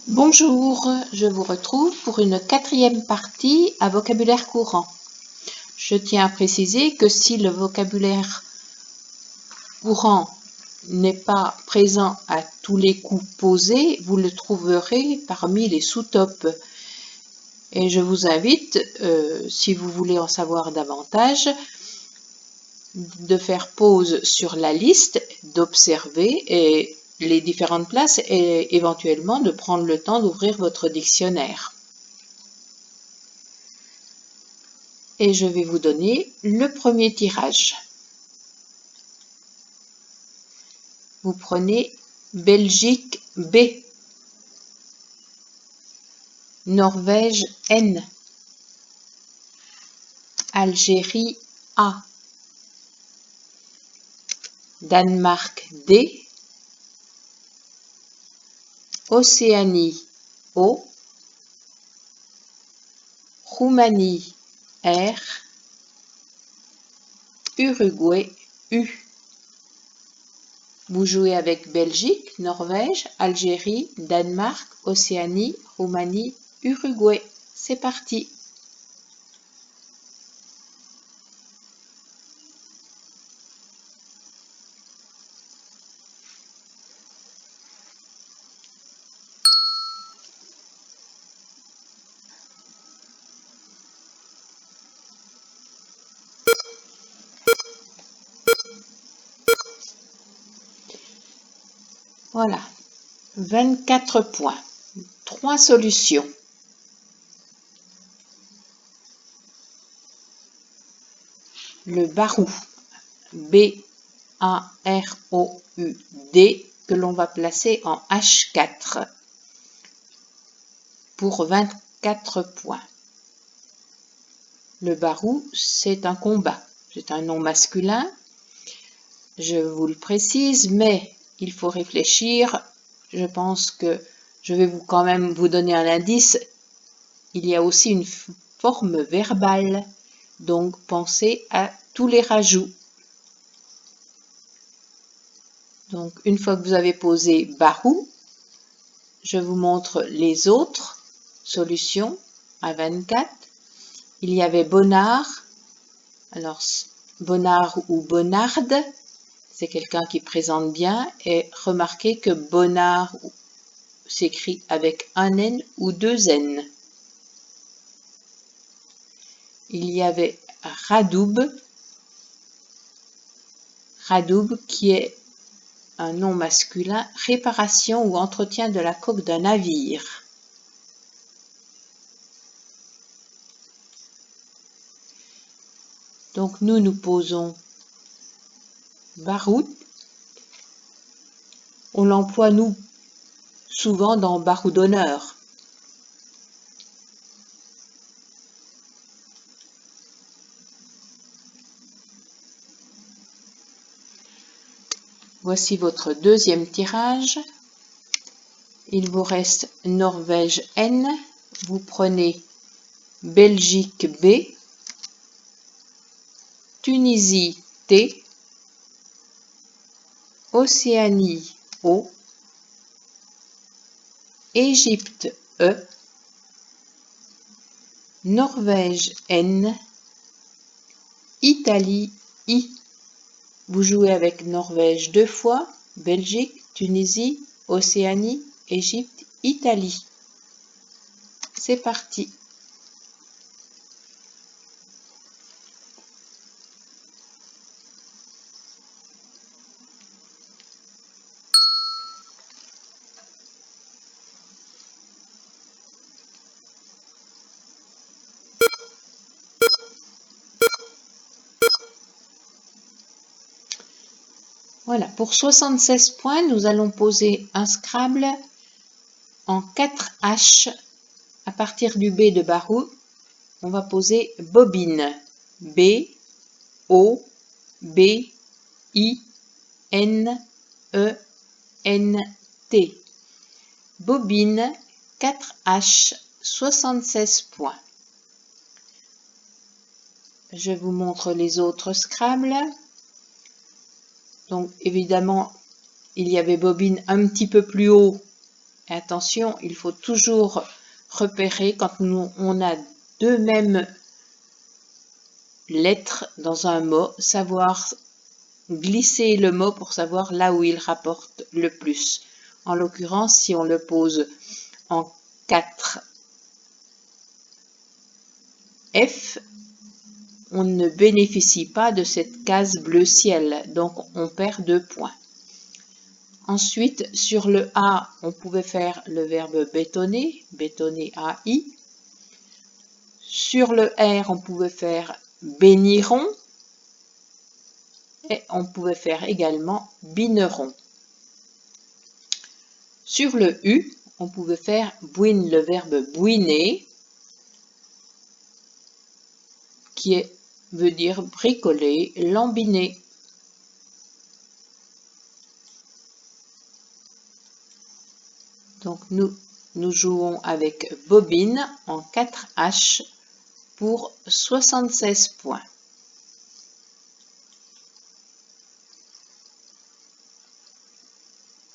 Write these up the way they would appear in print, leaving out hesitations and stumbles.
Bonjour, je vous retrouve pour une quatrième partie à vocabulaire courant. Je tiens à préciser que si le vocabulaire courant n'est pas présent à tous les coups posés, vous le trouverez parmi les sous-tops. Et je vous invite, si vous voulez en savoir davantage, de faire pause sur la liste, d'observer les différentes places et éventuellement de prendre le temps d'ouvrir votre dictionnaire. Et je vais vous donner le premier tirage. Vous prenez Belgique B, Norvège N, Algérie A, Danemark D, Océanie O, Roumanie R, Uruguay U. Vous jouez avec Belgique, Norvège, Algérie, Danemark, Océanie, Roumanie, Uruguay. C'est parti! Voilà, 24 points, 3 solutions. Le barou, B-A-R-O-U-D, que l'on va placer en H4 pour 24 points. Le barou, c'est un combat, c'est un nom masculin, je vous le précise, mais il faut réfléchir. Je pense que je vais quand même vous donner un indice. Il y a aussi une forme verbale, donc pensez à tous les rajouts. Donc une fois que vous avez posé barou, je vous montre les autres solutions à 24. Il y avait bonnard. Alors bonnard ou bonnarde, c'est quelqu'un qui présente bien, et remarquez que bonnard s'écrit avec un N ou deux N. Il y avait radoub, radoub qui est un nom masculin, réparation ou entretien de la coque d'un navire. Donc nous posons baroud. On l'emploie nous souvent dans baroudonneur. Voici votre deuxième tirage. Il vous reste Norvège N. Vous prenez Belgique B, Tunisie T, Océanie O, Égypte E, Norvège N, Italie I. Vous jouez avec Norvège 2 fois, Belgique, Tunisie, Océanie, Égypte, Italie. C'est parti! Voilà, pour 76 points, nous allons poser un Scrabble en 4 H. À partir du B de barou, on va poser bobine. B, O, B, I, N, E, N, T. Bobine, 4 H, 76 points. Je vous montre les autres Scrabble. Donc évidemment, il y avait bobine un petit peu plus haut Attention, il faut toujours repérer quand on a deux mêmes lettres dans un mot, savoir glisser le mot pour savoir là où il rapporte le plus. En l'occurrence, si on le pose en 4F, on ne bénéficie pas de cette case bleu ciel, donc on perd 2 points. Ensuite, sur le A, on pouvait faire le verbe bétonner, bétonner AI. Sur le R, on pouvait faire béniront. Et on pouvait faire également bineront. Sur le U, on pouvait faire bouine, le verbe bouiner, qui veut dire bricoler, lambiner. Donc nous jouons avec bobine en 4H pour 76 points.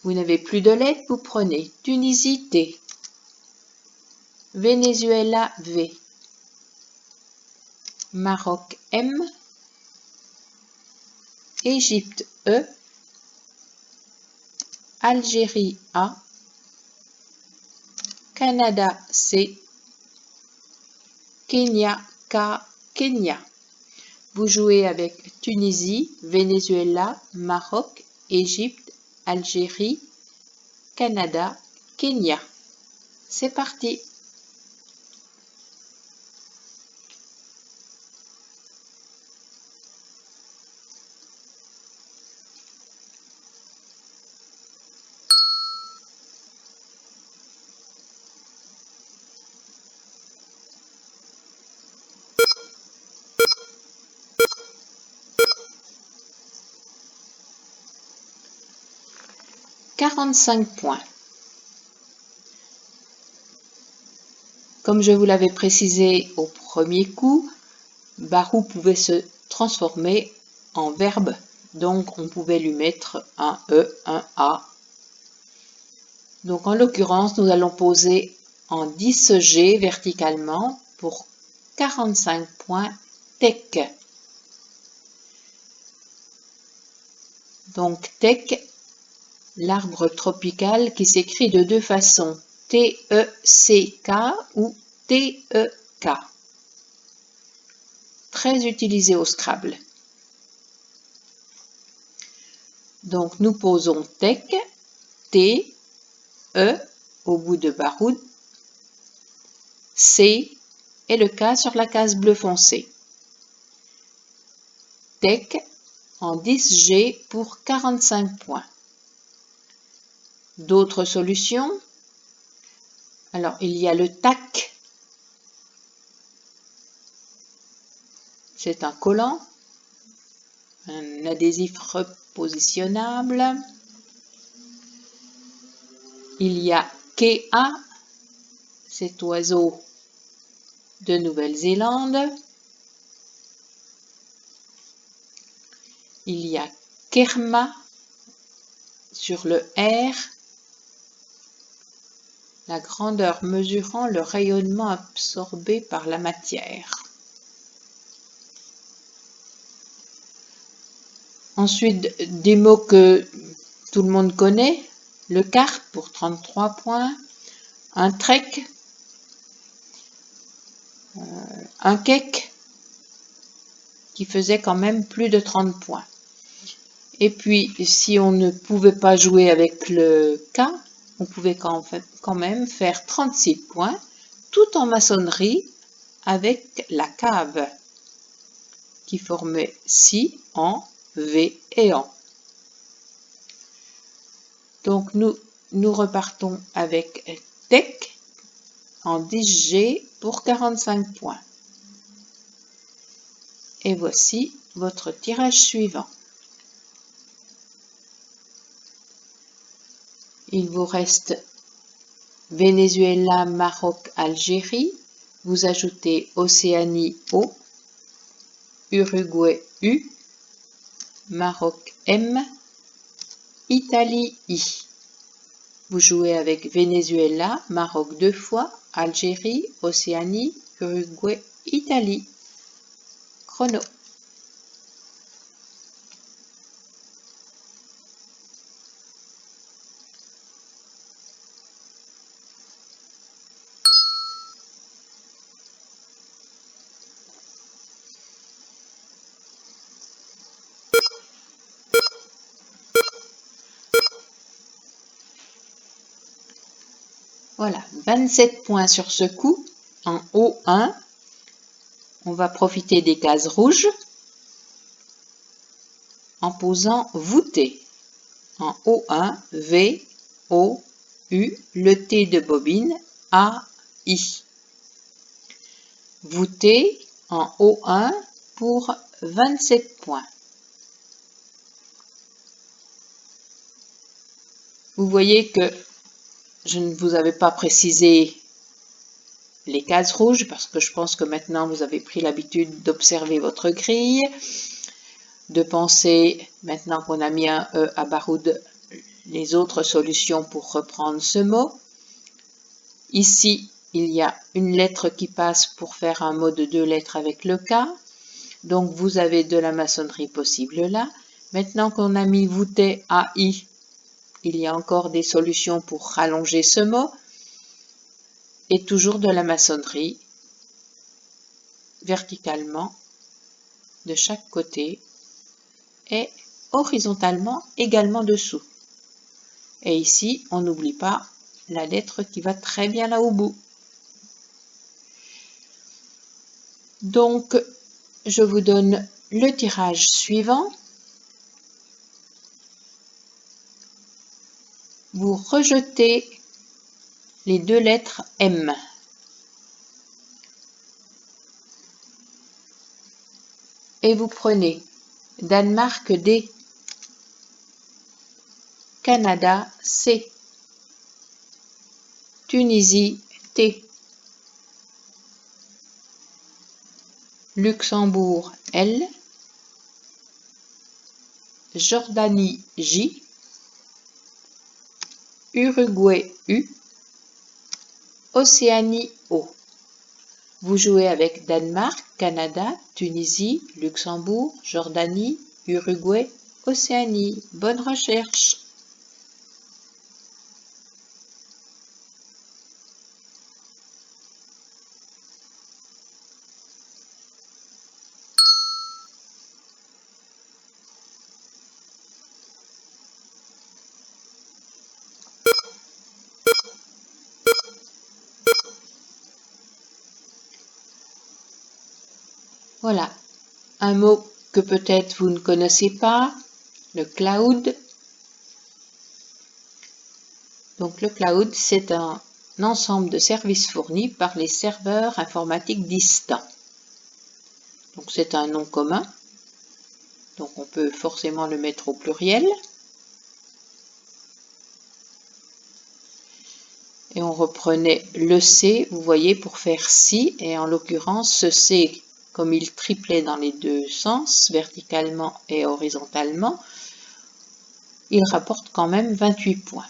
Vous n'avez plus de lettres, vous prenez Tunisie T, Venezuela V, Maroc M, Égypte E, Algérie A, Canada C, Kenya K, Kenya. Vous jouez avec Tunisie, Venezuela, Maroc, Égypte, Algérie, Canada, Kenya. C'est parti! « 45 points. Comme je vous l'avais précisé au premier coup, Barou pouvait se transformer en verbe, donc on pouvait lui mettre un E, un A. Donc en l'occurrence, nous allons poser en 10G verticalement pour 45 points TEC. Donc TEC, l'arbre tropical qui s'écrit de deux façons, T-E-C-K ou T-E-K. Très utilisé au Scrabble. Donc nous posons TEC, T, E au bout de Baroud, C et le K sur la case bleu foncé. TEC en 10G pour 45 points. D'autres solutions? Alors il y a le TAC. C'est un collant, un adhésif repositionnable. Il y a Kea, cet oiseau de Nouvelle-Zélande. Il y a Kerma sur le R, la grandeur mesurant le rayonnement absorbé par la matière. Ensuite, des mots que tout le monde connaît, le carpe pour 33 points, un trek, un cake qui faisait quand même plus de 30 points. Et puis, si on ne pouvait pas jouer avec le K, on pouvait quand même faire 36 points, tout en maçonnerie avec la cave, qui formait si, en, V et en. Donc nous repartons avec TEC en 10G pour 45 points. Et voici votre tirage suivant. Il vous reste Venezuela, Maroc, Algérie. Vous ajoutez Océanie O, Uruguay U, Maroc M, Italie I. Vous jouez avec Venezuela, Maroc 2 fois, Algérie, Océanie, Uruguay, Italie. Chrono. Voilà, 27 points sur ce coup. En O1, on va profiter des cases rouges en posant voûté. En O1, V, O, U, le T de bobine, A, I. Voûté en O1 pour 27 points. Vous voyez que je ne vous avais pas précisé les cases rouges parce que je pense que maintenant vous avez pris l'habitude d'observer votre grille, de penser, maintenant qu'on a mis un E à Baroud, les autres solutions pour reprendre ce mot. Ici, il y a une lettre qui passe pour faire un mot de 2 lettres avec le K. Donc vous avez de la maçonnerie possible là. Maintenant qu'on a mis voûté AI, il y a encore des solutions pour rallonger ce mot. Et toujours de la maçonnerie verticalement de chaque côté et horizontalement également dessous. Et ici, on n'oublie pas la lettre qui va très bien là au bout. Donc, je vous donne le tirage suivant. Vous rejetez les 2 lettres M. Et vous prenez Danemark D, Canada C, Tunisie T, Luxembourg L, Jordanie J, Uruguay U, Océanie O. Vous jouez avec Danemark, Canada, Tunisie, Luxembourg, Jordanie, Uruguay, Océanie. Bonne recherche! Voilà, un mot que peut-être vous ne connaissez pas, le cloud. Donc le cloud, c'est un ensemble de services fournis par les serveurs informatiques distants. Donc c'est un nom commun, donc on peut forcément le mettre au pluriel. Et on reprenait le C, vous voyez, pour faire si, et en l'occurrence ce C, comme il triplait dans les 2 sens, verticalement et horizontalement, il rapporte quand même 28 points.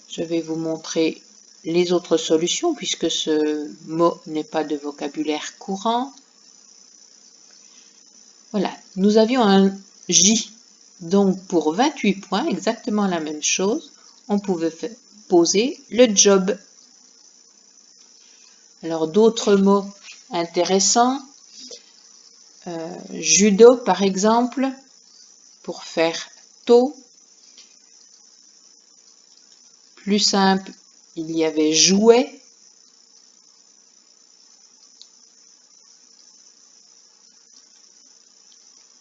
Je vais vous montrer les autres solutions puisque ce mot n'est pas de vocabulaire courant. Voilà, nous avions un J, donc pour 28 points, exactement la même chose, on pouvait poser le job. Alors d'autres mots intéressants, judo par exemple, pour faire tôt. Plus simple, il y avait jouet.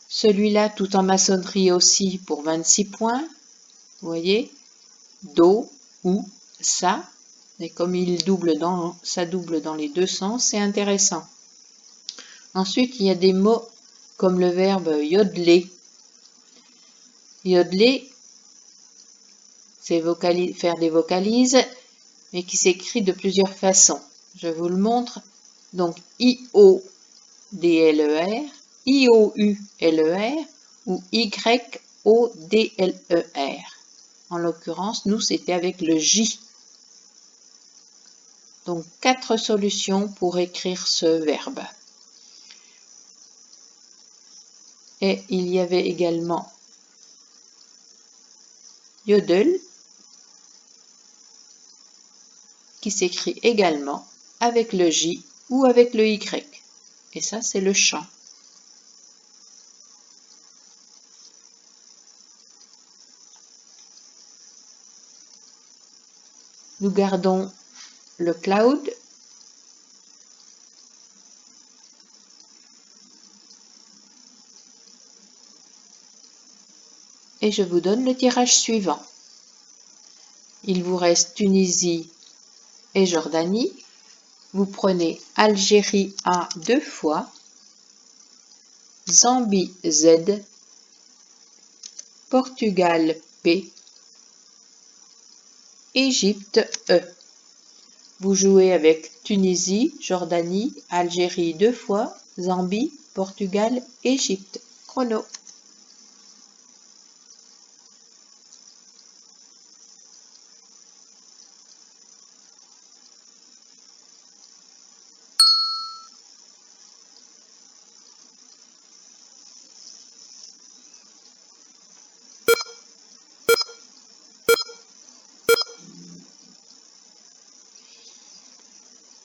Celui-là, tout en maçonnerie aussi, pour 26 points. Vous voyez, do ou ça. Et comme ça double dans les 2 sens, c'est intéressant. Ensuite, il y a des mots comme le verbe yodeler. Yodeler, c'est faire des vocalises, mais qui s'écrit de plusieurs façons. Je vous le montre. Donc, I-O-D-L-E-R, I-O-U-L-E-R ou Y-O-D-L-E-R. En l'occurrence, nous, c'était avec le J. Donc, 4 solutions pour écrire ce verbe. Et il y avait également yodel, qui s'écrit également avec le J ou avec le Y. Et ça, c'est le chant. Nous gardons le cloud. Et je vous donne le tirage suivant. Il vous reste Tunisie et Jordanie. Vous prenez Algérie A 2 fois, Zambie Z, Portugal P, Égypte E. Vous jouez avec Tunisie, Jordanie, Algérie 2 fois, Zambie, Portugal, Égypte. Chrono.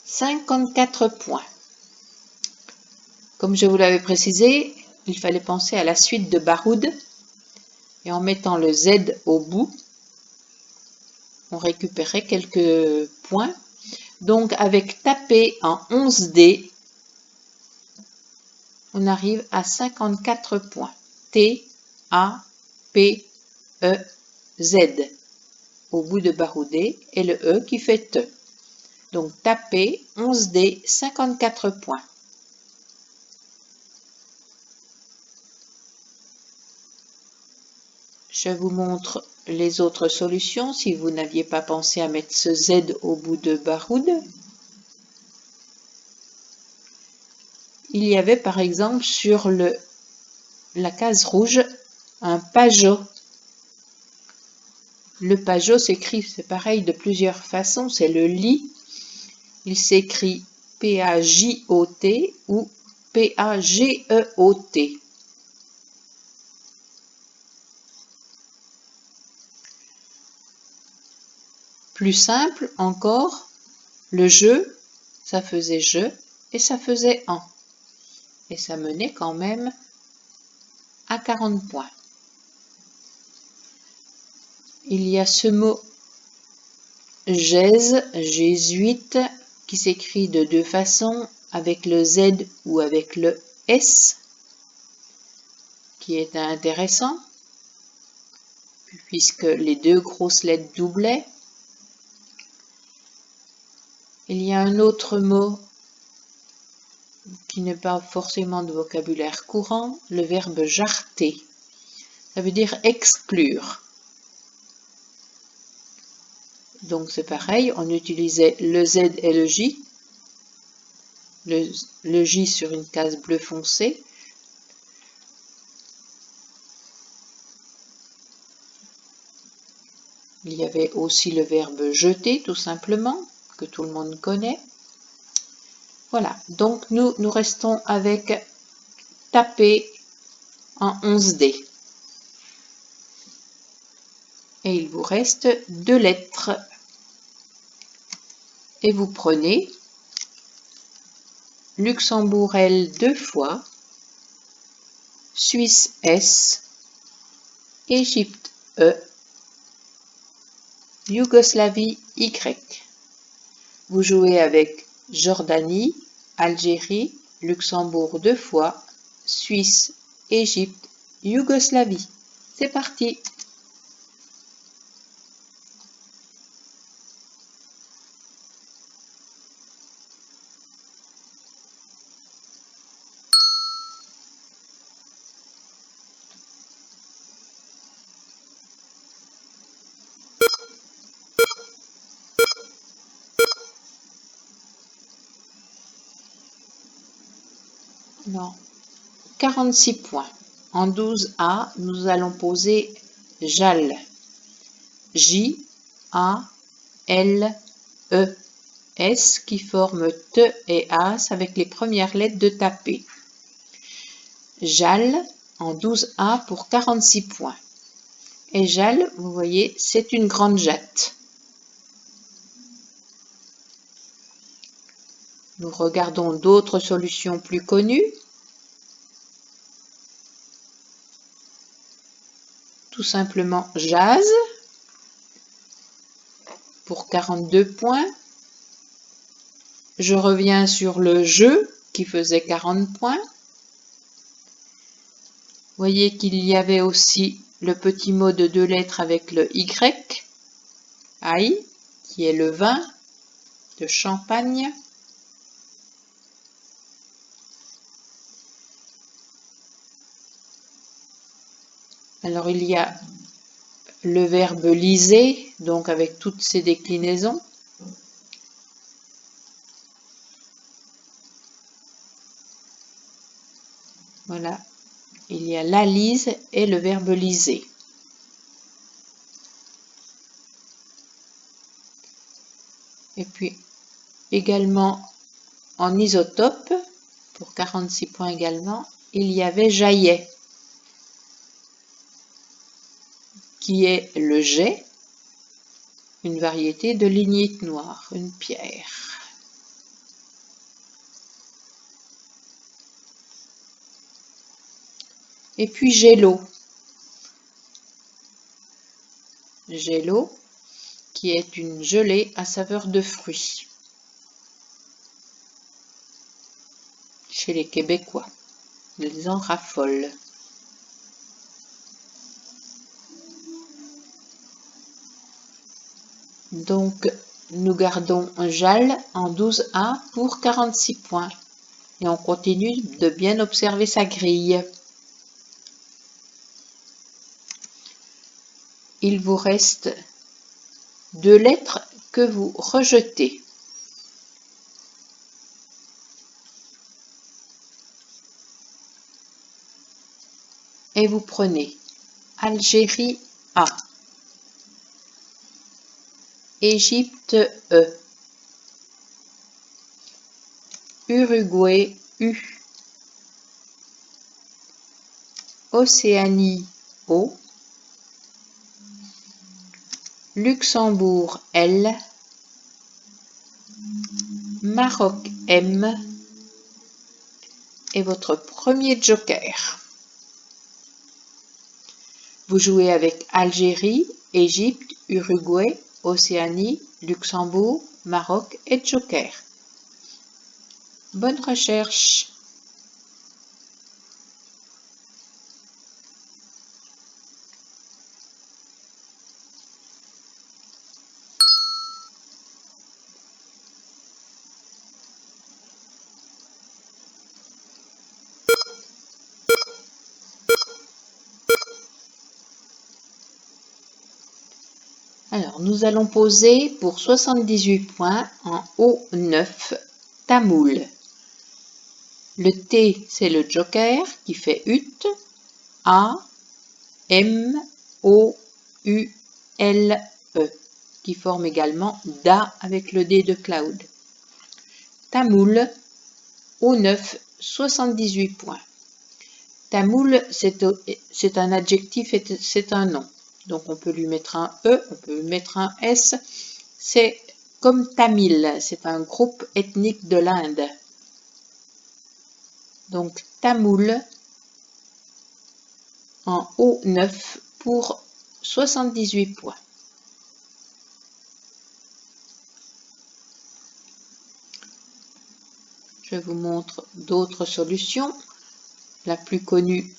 « 54 points. Comme je vous l'avais précisé, il fallait penser à la suite de Baroud. Et en mettant le Z au bout, on récupérait quelques points. Donc avec taper en 11D, on arrive à 54 points. T, A, P, E, Z au bout de Baroudé et le E qui fait T. Donc taper 11D, 54 points. Je vous montre les autres solutions si vous n'aviez pas pensé à mettre ce Z au bout de Baroud. Il y avait par exemple sur la case rouge un Pajot. Le Pajot s'écrit, c'est pareil, de plusieurs façons. C'est le lit. Il s'écrit P-A-J-O-T ou P-A-G-E-O-T. Plus simple encore, le jeu, ça faisait je et ça faisait en. Et ça menait quand même à 40 points. Il y a ce mot gèse, jésuite, qui s'écrit de deux façons, avec le Z ou avec le S, qui est intéressant, puisque les deux grosses lettres doublaient. Il y a un autre mot qui n'est pas forcément de vocabulaire courant, le verbe jarter. Ça veut dire exclure. Donc c'est pareil, on utilisait le Z et le J. Le J sur une case bleu foncé. Il y avait aussi le verbe jeter, tout simplement, que tout le monde connaît. Voilà, donc nous restons avec taper en 11D. Et il vous reste 2 lettres. Et vous prenez Luxembourg L 2 fois, Suisse S, Égypte E, Yougoslavie Y. Vous jouez avec Jordanie, Algérie, Luxembourg 2 fois, Suisse, Égypte, Yougoslavie. C'est parti! Non, 46 points. En 12A, nous allons poser JAL. J, A, L, E, S qui forment T et As avec les premières lettres de tapé. JAL en 12A pour 46 points. Et JAL, vous voyez, c'est une grande jatte. Nous regardons d'autres solutions plus connues. Tout simplement jazz pour 42 points. Je reviens sur le jeu qui faisait 40 points. Vous voyez qu'il y avait aussi le petit mot de 2 lettres avec le Y, aïe, qui est le vin de Champagne. Alors il y a le verbe liser, donc avec toutes ses déclinaisons. Voilà, il y a la lise et le verbe liser. Et puis également en isotope, pour 46 points également, il y avait jaillet, qui est le jet, une variété de lignite noire, une pierre. Et puis gélo. Gélo, qui est une gelée à saveur de fruits. Chez les Québécois, ils en raffolent. Donc, nous gardons un JAL en 12A pour 46 points. Et on continue de bien observer sa grille. Il vous reste 2 lettres que vous rejetez. Et vous prenez Algérie A, Égypte E, Uruguay U, Océanie O, Luxembourg L, Maroc M et votre premier joker. Vous jouez avec Algérie, Égypte, Uruguay, Océanie, Luxembourg, Maroc et joker. Bonne recherche! Alors, nous allons poser pour 78 points en O9 tamoul. Le T, c'est le joker qui fait ut. A, M, O, U, L, E, qui forme également DA avec le D de Cloud. Tamoul, O9, 78 points. Tamoul, c'est un adjectif et c'est un nom. Donc on peut lui mettre un E, on peut lui mettre un S. C'est comme Tamil, c'est un groupe ethnique de l'Inde. Donc tamoul en O9 pour 78 points. Je vous montre d'autres solutions. La plus connue,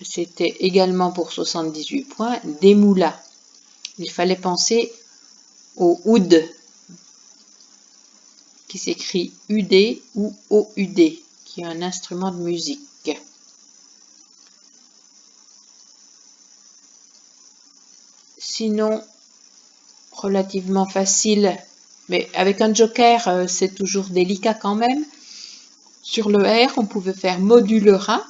c'était également pour 78 points, Demoula. Il fallait penser au oud, qui s'écrit UD ou OUD, qui est un instrument de musique. Sinon, relativement facile, mais avec un joker, c'est toujours délicat quand même. Sur le R, on pouvait faire modulera.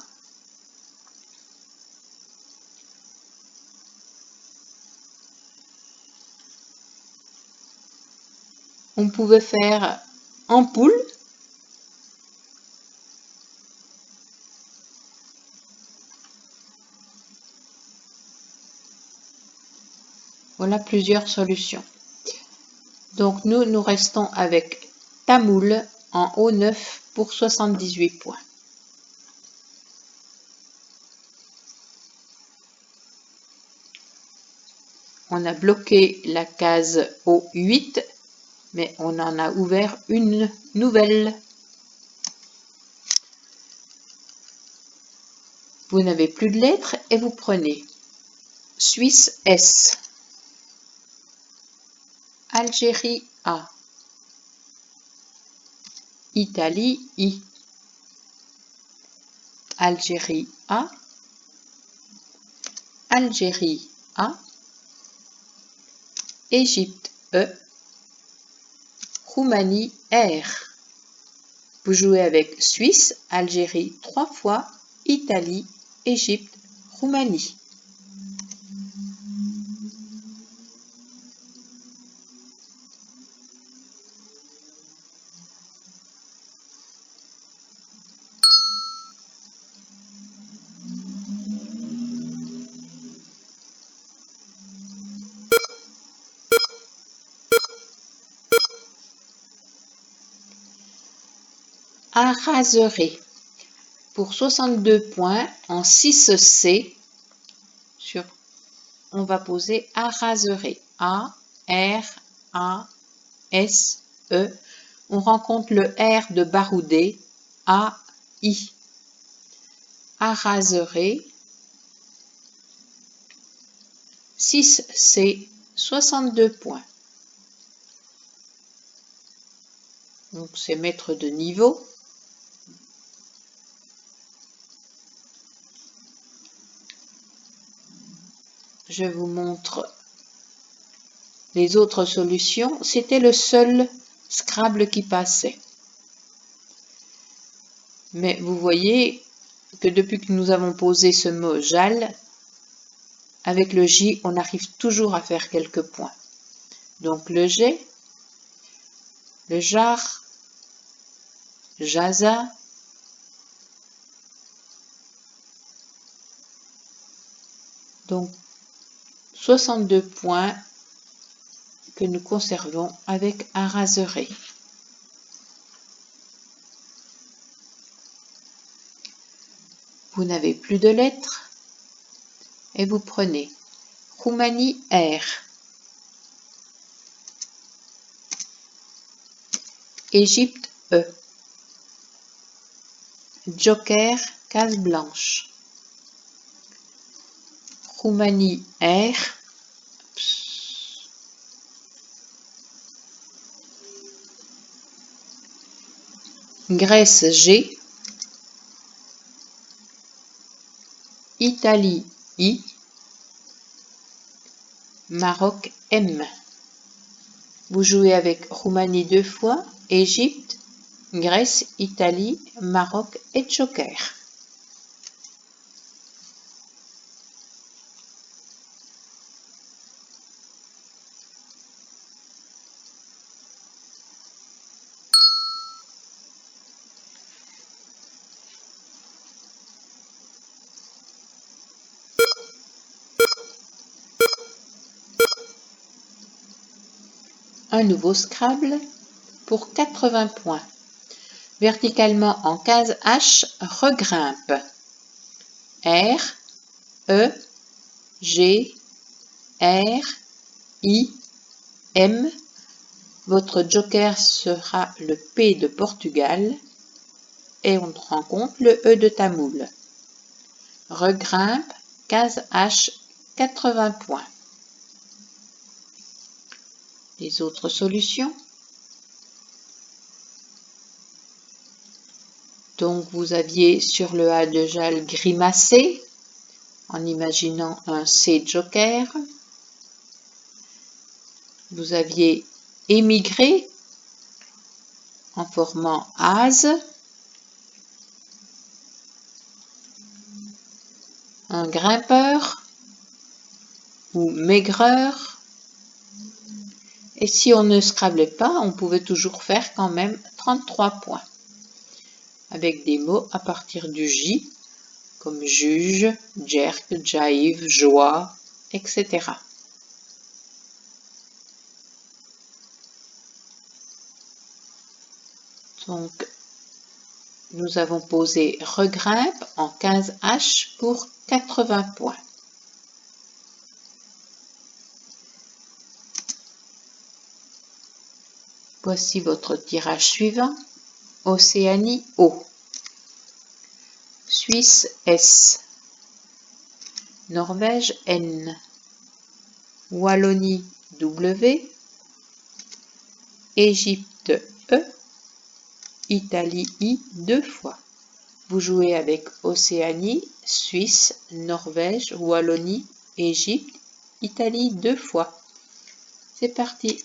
On pouvait faire ampoule. Voilà plusieurs solutions. Donc nous restons avec tamoul en O9 pour 78 points. On a bloqué la case O8, mais on en a ouvert une nouvelle. Vous n'avez plus de lettres et vous prenez Suisse S, Algérie A, Italie I, Algérie A, Algérie A, Égypte E, Roumanie R. Vous jouez avec Suisse, Algérie 3 fois, Italie, Égypte, Roumanie. Araseré. Pour 62 points en 6C, on va poser Araseré. A, R, A, S, E. On rencontre le R de Baroudé. A, I. Araseré. 6C, 62 points. Donc c'est maître de niveau. Je vous montre les autres solutions. C'était le seul Scrabble qui passait. Mais vous voyez que depuis que nous avons posé ce mot JAL, avec le J, on arrive toujours à faire quelques points. Donc le G, le JAR, JAZA, donc 62 points que nous conservons avec Araseré. Vous n'avez plus de lettres et vous prenez Roumanie R, Égypte E, Joker case blanche, Roumanie R, Grèce G, Italie I, Maroc M. Vous jouez avec Roumanie 2 fois, Égypte, Grèce, Italie, Maroc et Joker. Un nouveau Scrabble pour 80 points. Verticalement en case H, regrimpe. R, E, G, R, I, M. Votre joker sera le P de Portugal et on rencontre le E de Tamoul. Regrimpe, case H, 80 points. Les autres solutions. Donc vous aviez sur le A de JAL grimacé en imaginant un C joker. Vous aviez émigré en formant AS. Un grimpeur ou maigreur. Et si on ne scrablait pas, on pouvait toujours faire quand même 33 points. Avec des mots à partir du J, comme juge, jerk, jive, joie, etc. Donc, nous avons posé regrimpe en 15H pour 80 points. Voici votre tirage suivant. Océanie O, Suisse S, Norvège N, Wallonie W, Égypte E, Italie I 2 fois. Vous jouez avec Océanie, Suisse, Norvège, Wallonie, Égypte, Italie 2 fois. C'est parti.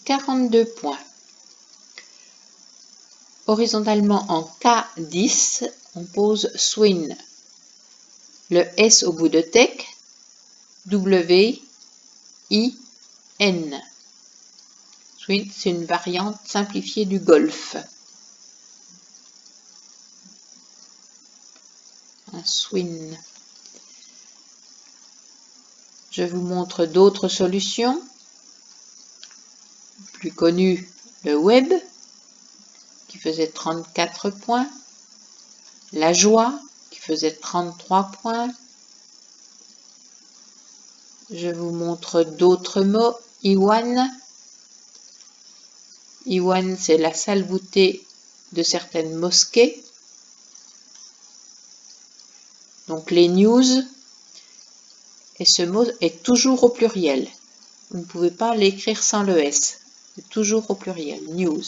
« 42 points. Horizontalement en K10, on pose swing. Le S au bout de tech, W, I, N. Swing, c'est une variante simplifiée du golf. Un swing. Je vous montre d'autres solutions. Plus connues, le web, qui faisait 34 points. La joie, qui faisait 33 points. Je vous montre d'autres mots. Iwan. Iwan, c'est la salveté de certaines mosquées. Donc les news. Et ce mot est toujours au pluriel. Vous ne pouvez pas l'écrire sans le S. C'est toujours au pluriel. News.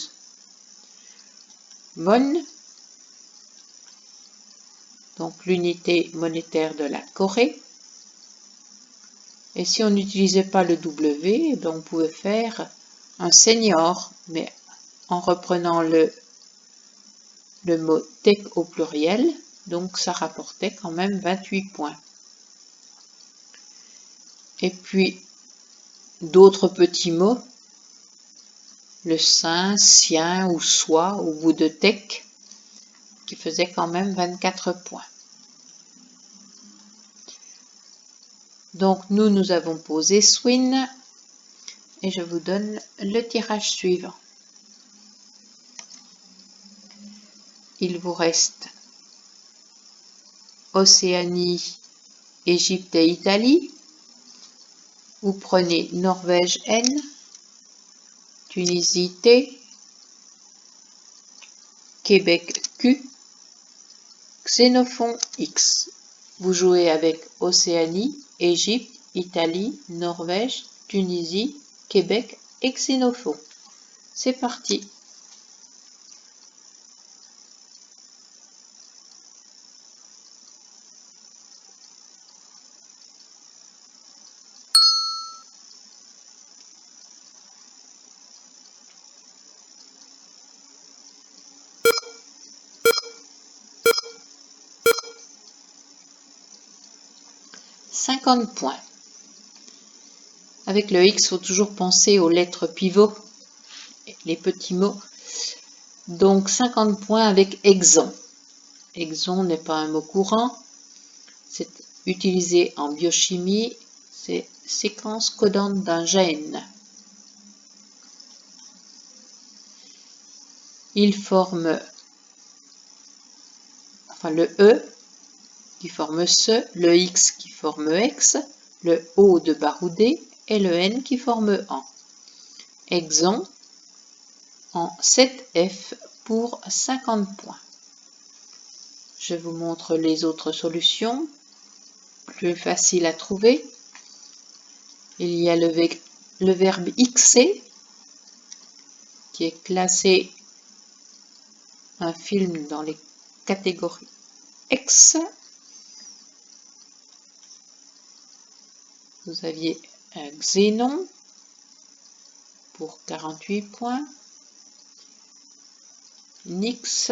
Mon. Donc l'unité monétaire de la Corée. Et si on n'utilisait pas le W, on pouvait faire un senior, mais en reprenant le mot tech au pluriel, donc ça rapportait quand même 28 points. Et puis d'autres petits mots, le saint, sien ou soi au bout de tech, qui faisait quand même 24 points. Donc nous avons posé swing et je vous donne le tirage suivant. Il vous reste Océanie, Égypte et Italie. Vous prenez Norvège N, Tunisie T, Québec Q, Xénophon X. Vous jouez avec Océanie, Égypte, Italie, Norvège, Tunisie, Québec et Xénophon. C'est parti. « 50 points. Avec le X, il faut toujours penser aux lettres pivots, les petits mots. Donc 50 points avec exon. Exon n'est pas un mot courant. C'est utilisé en biochimie. C'est séquence codante d'un gène. Il forme le E qui forme ce, le X qui forme X, le O de baroudé et le N qui forme AN. Exon en 7F pour 50 points. Je vous montre les autres solutions, plus faciles à trouver. Il y a le verbe xer qui est classé un film dans les catégories X. Vous aviez un Xénon pour 48 points. Nyx,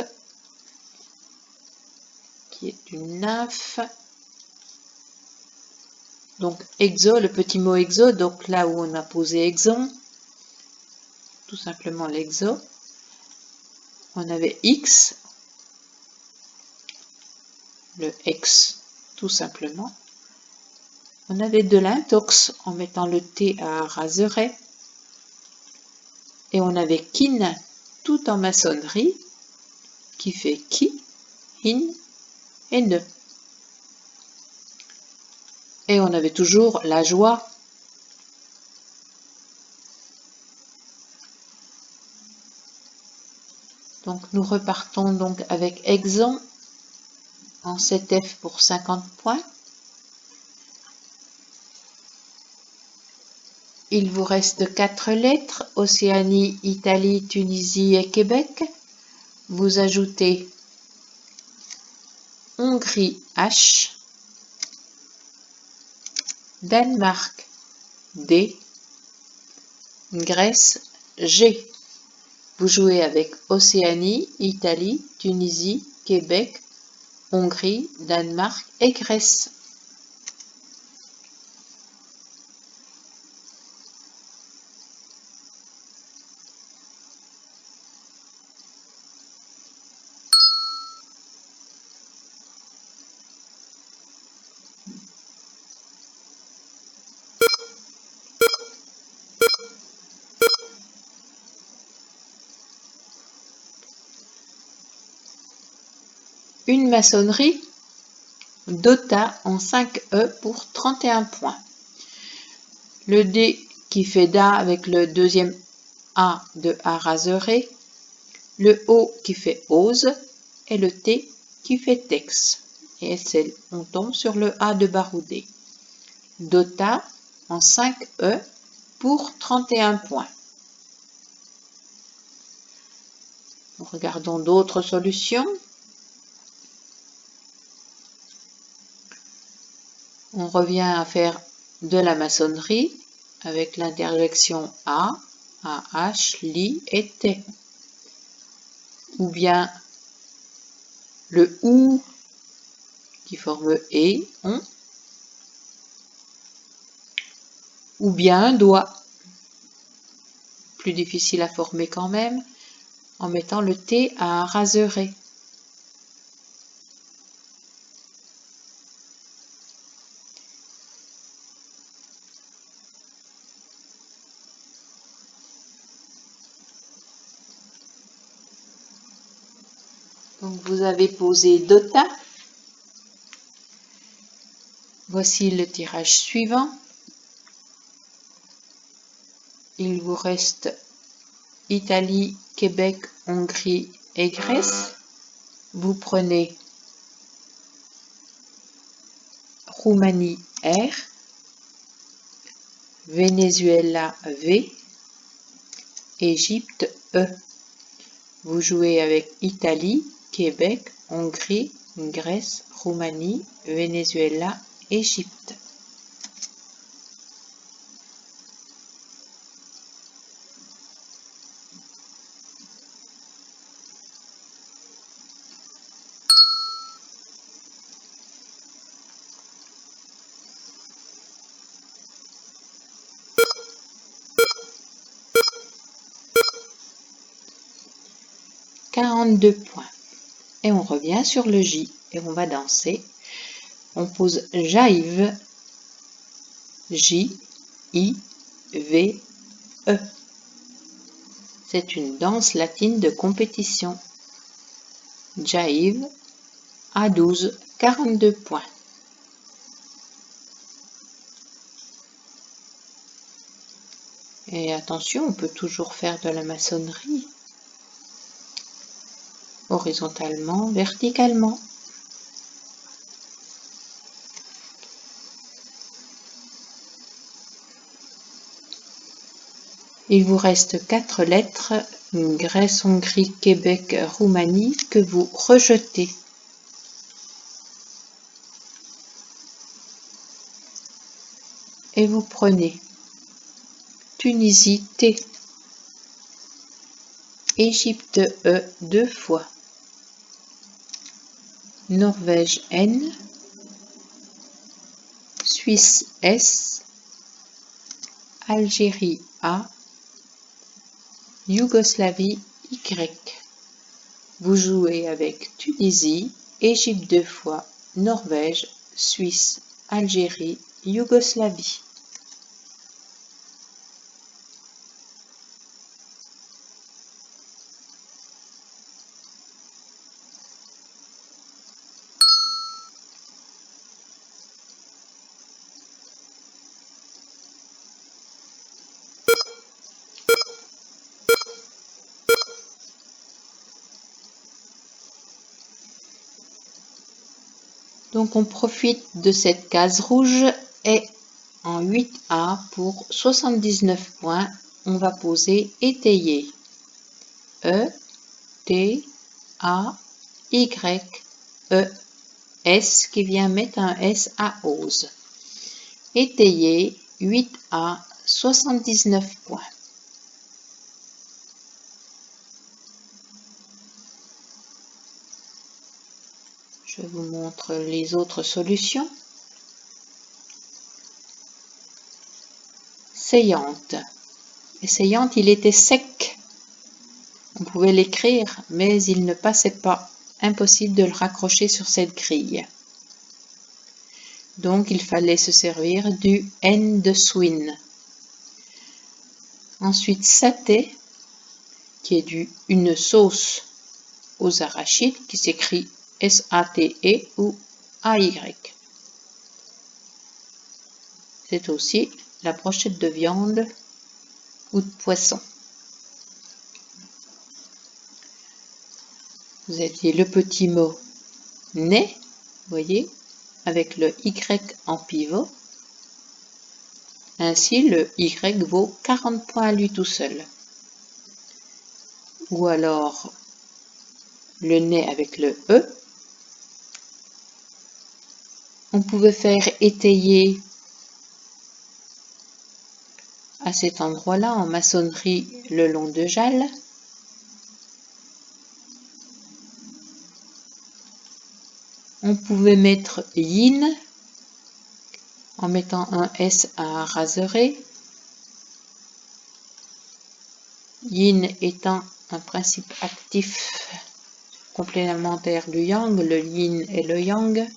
qui est une nymphe. Donc exo, le petit mot exo, donc là où on a posé exon, tout simplement l'exo. On avait X, le X, tout simplement. On avait de l'intox en mettant le T à raseret. Et on avait kin, tout en maçonnerie, qui fait qui, in et ne. Et on avait toujours la joie. Donc nous repartons donc avec exon en 7F pour 50 points. Il vous reste 4 lettres, Océanie, Italie, Tunisie et Québec. Vous ajoutez Hongrie H, Danemark D, Grèce G. Vous jouez avec Océanie, Italie, Tunisie, Québec, Hongrie, Danemark et Grèce. Une maçonnerie Dota en 5E pour 31 points. Le D qui fait Da avec le deuxième A de A raseret, le O qui fait Ose et le T qui fait Tex. Et on tombe sur le A de Baroudé. Dota en 5E pour 31 points. Regardons d'autres solutions. On revient à faire de la maçonnerie avec l'interjection A, AH, Li et T. Ou bien le OU qui forme E, on. Ou bien un doigt, plus difficile à former quand même, en mettant le T à un raseret. Donc vous avez posé Dota. Voici le tirage suivant. Il vous reste Italie, Québec, Hongrie et Grèce. Vous prenez Roumanie R, Venezuela V, Égypte E. Vous jouez avec Italie, Québec, Hongrie, Grèce, Roumanie, Venezuela, Égypte. « 42 points. Et on revient sur le J et on va danser. On pose Jive, J, I, V, E. C'est une danse latine de compétition. Jive, A12, 42 points. Et attention, on peut toujours faire de la maçonnerie. Horizontalement, verticalement. Il vous reste 4 lettres, Grèce, Hongrie, Québec, Roumanie, que vous rejetez. et vous prenez Tunisie T, Égypte E 2 fois, Norvège N, Suisse S, Algérie A, Yougoslavie Y. Vous jouez avec Tunisie, Égypte 2 fois, Norvège, Suisse, Algérie, Yougoslavie. Donc on profite de cette case rouge et en 8A pour 79 points, on va poser étayer. E, T, A, Y, E, S qui vient mettre un S à ose. Étayer 8A 79 points. Je vous montre les autres solutions. Saillante. Et saillante, il était sec. On pouvait l'écrire, mais il ne passait pas. Impossible de le raccrocher sur cette grille. Donc, il fallait se servir du N de Swin. Ensuite, saté, qui est une sauce aux arachides, qui s'écrit S-A-T-E ou A-Y. C'est aussi la brochette de viande ou de poisson. Vous aviez le petit mot nez, voyez, avec le Y en pivot. Ainsi, le Y vaut 40 points à lui tout seul. Ou alors, le nez avec le E. On pouvait faire étayer à cet endroit-là en maçonnerie le long de Jalles. On pouvait mettre yin en mettant un S à raseret. Yin étant un principe actif complémentaire du yang, le yin et le yang.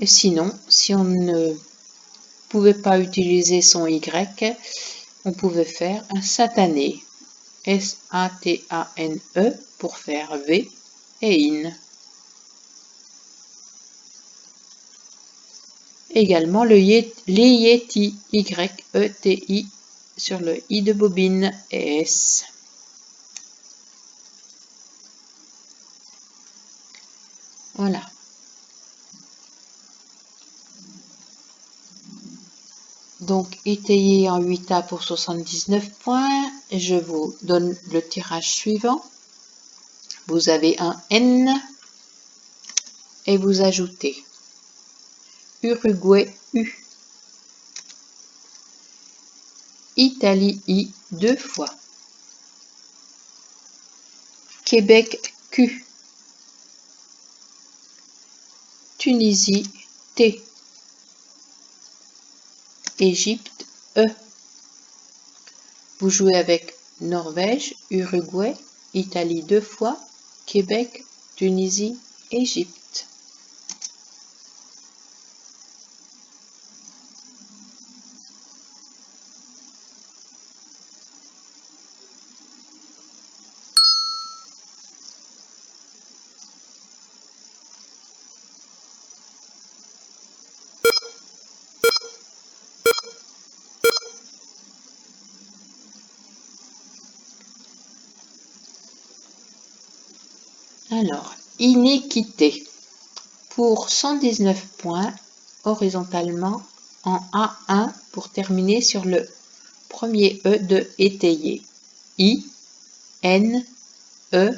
Et sinon, si on ne pouvait pas utiliser son Y, on pouvait faire un satané, S-A-T-A-N-E, pour faire V et in. Également les Yeti, Y-E-T-I, sur le I de bobine et S. Voilà. Donc, étayé en 8A pour 79 points. Je vous donne le tirage suivant. Vous avez un N et vous ajoutez Uruguay U, Italie I 2 fois, Québec Q, Tunisie T, Égypte E. Vous jouez avec Norvège, Uruguay, Italie 2 fois, Québec, Tunisie, Égypte. Alors, iniquité. Pour 119 points, horizontalement, en A1 pour terminer sur le premier E de étayer. I, N, E,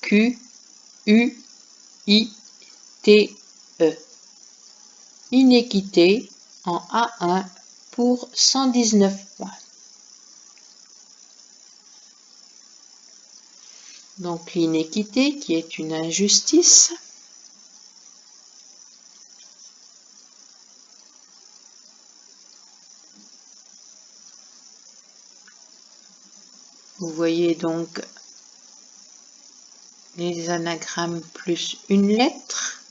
Q, U, Inéquité en A1 pour 119 points. Donc l'inéquité qui est une injustice. Vous voyez donc les anagrammes plus une lettre.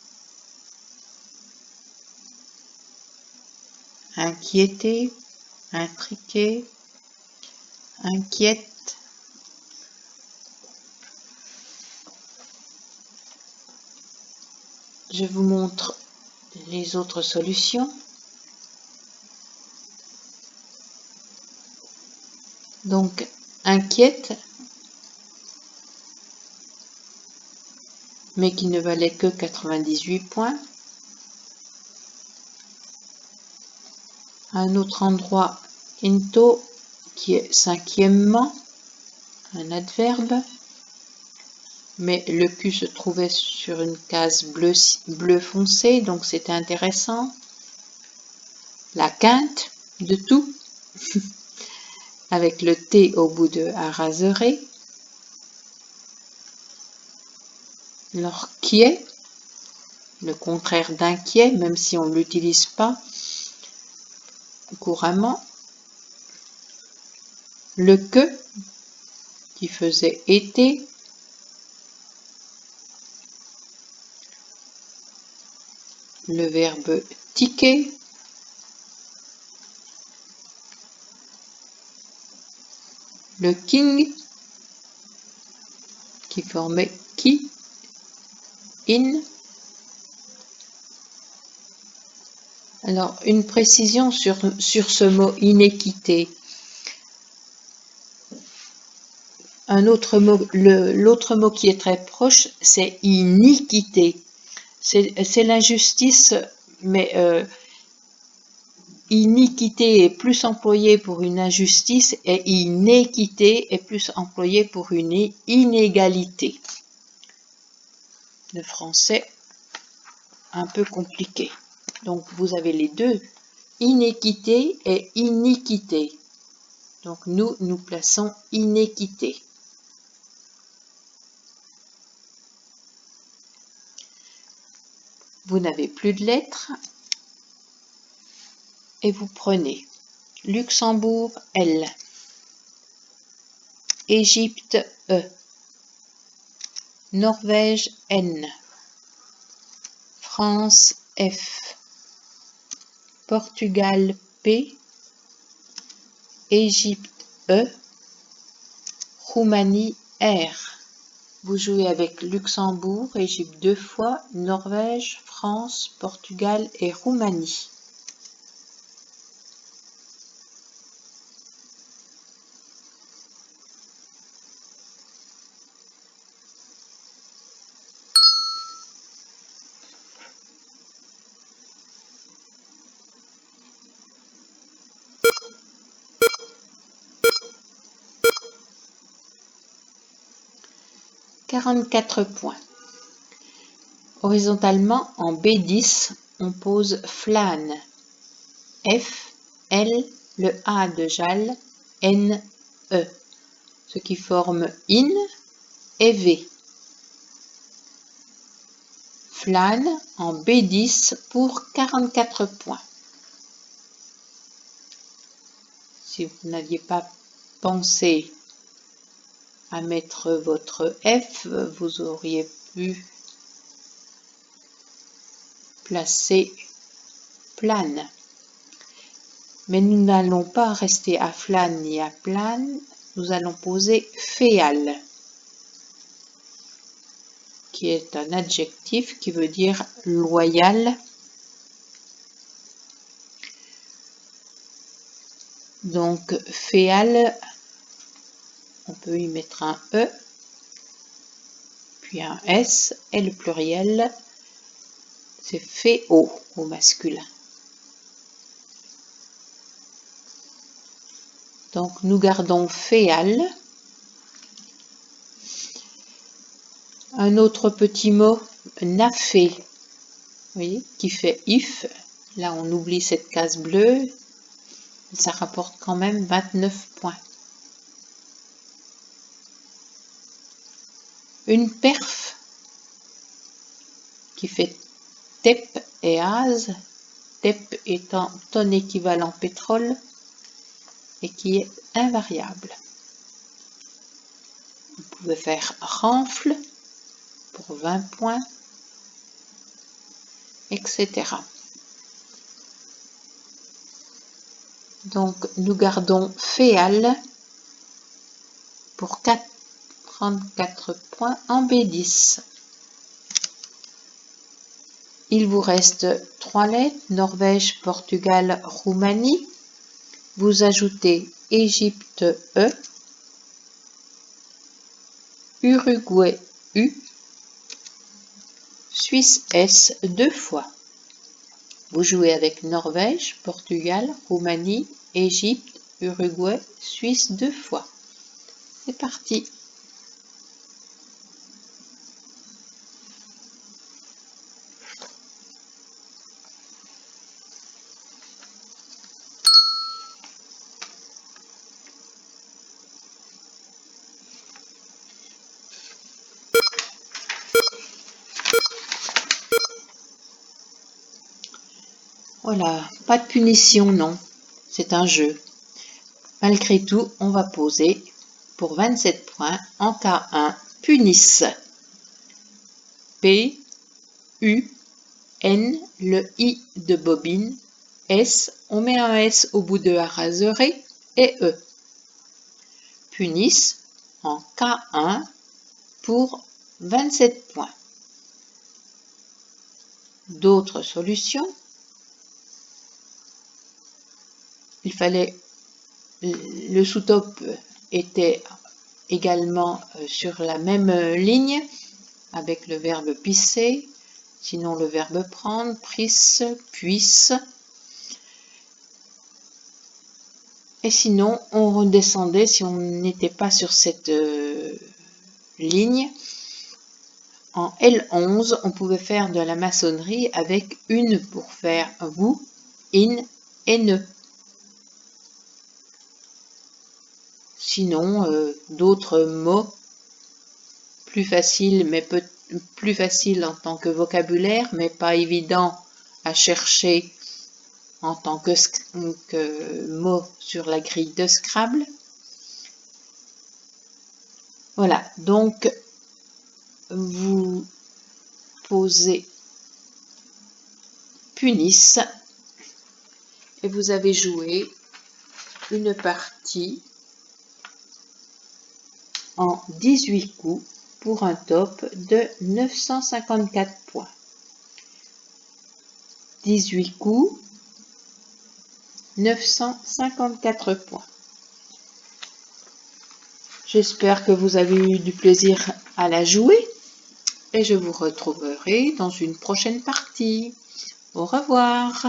Inquiéter, intriquer, inquiète. Je vous montre les autres solutions. Donc, inquiète, mais qui ne valait que 98 points. À un autre endroit, into, qui est cinquièmement, un adverbe, mais le Q se trouvait sur une case bleu foncé, donc c'était intéressant. La quinte de tout, avec le T au bout de araseré. Alors, qui est le contraire d'inquiet, même si on ne l'utilise pas couramment. Le que, qui faisait été. Le verbe tiquer. Le king, qui formait qui, in. Alors, une précision sur ce mot inéquité. Un autre mot, l'autre mot qui est très proche, c'est iniquité. C'est l'injustice, mais iniquité est plus employé pour une injustice et inéquité est plus employé pour une inégalité. Le français, un peu compliqué. Donc, vous avez les deux, inéquité et iniquité. Donc, nous plaçons inéquité. Vous n'avez plus de lettres et vous prenez Luxembourg, L, Égypte, E, Norvège, N, France, F, Portugal, P, Égypte, E, Roumanie, R. Vous jouez avec Luxembourg, Égypte 2 fois, Norvège, France, Portugal et Roumanie. « 44 points. Horizontalement, en B10, on pose flâne. F, L, le A de Jal, N, E, ce qui forme in et V. Flâne en B10 pour 44 points. Si vous n'aviez pas pensé à mettre votre F, vous auriez pu placer plane. Mais nous n'allons pas rester à flâne ni à plane, nous allons poser féal, qui est un adjectif qui veut dire loyal. Donc féal, on peut y mettre un E, puis un S, et le pluriel, c'est féo au masculin. Donc nous gardons féal. Un autre petit mot Nafé, vous voyez, qui fait if. Là, on oublie cette case bleue. Ça rapporte quand même 29 points. Une perf qui fait TEP et AS, TEP étant tonne équivalent pétrole et qui est invariable. Vous pouvez faire renfle pour 20 points, etc. Donc nous gardons féal pour 34 points en B10. Il vous reste 3 lettres, Norvège, Portugal, Roumanie. Vous ajoutez Égypte E, Uruguay U, Suisse S 2 fois. Vous jouez avec Norvège, Portugal, Roumanie, Égypte, Uruguay, Suisse 2 fois. C'est parti. Voilà, pas de punition, non. C'est un jeu. Malgré tout, on va poser pour 27 points en K1, punisse. P, U, N, le I de bobine, S, on met un S au bout de araseré, et E. Punisse en K1 pour 27 points. D'autres solutions? Il fallait, le sous-top était également sur la même ligne avec le verbe pisser, sinon le verbe prendre, prisse, puisse. Et sinon, on redescendait, si on n'était pas sur cette ligne, en L11, on pouvait faire de la maçonnerie avec une pour faire vous, in et ne. Sinon, d'autres mots plus faciles, mais plus faciles en tant que vocabulaire, mais pas évident à chercher en tant que mot sur la grille de Scrabble. Voilà, donc vous posez punisse et vous avez joué une partie en 18 coups pour un top de 954 points. 18 coups, 954 points. J'espère que vous avez eu du plaisir à la jouer et je vous retrouverai dans une prochaine partie. Au revoir.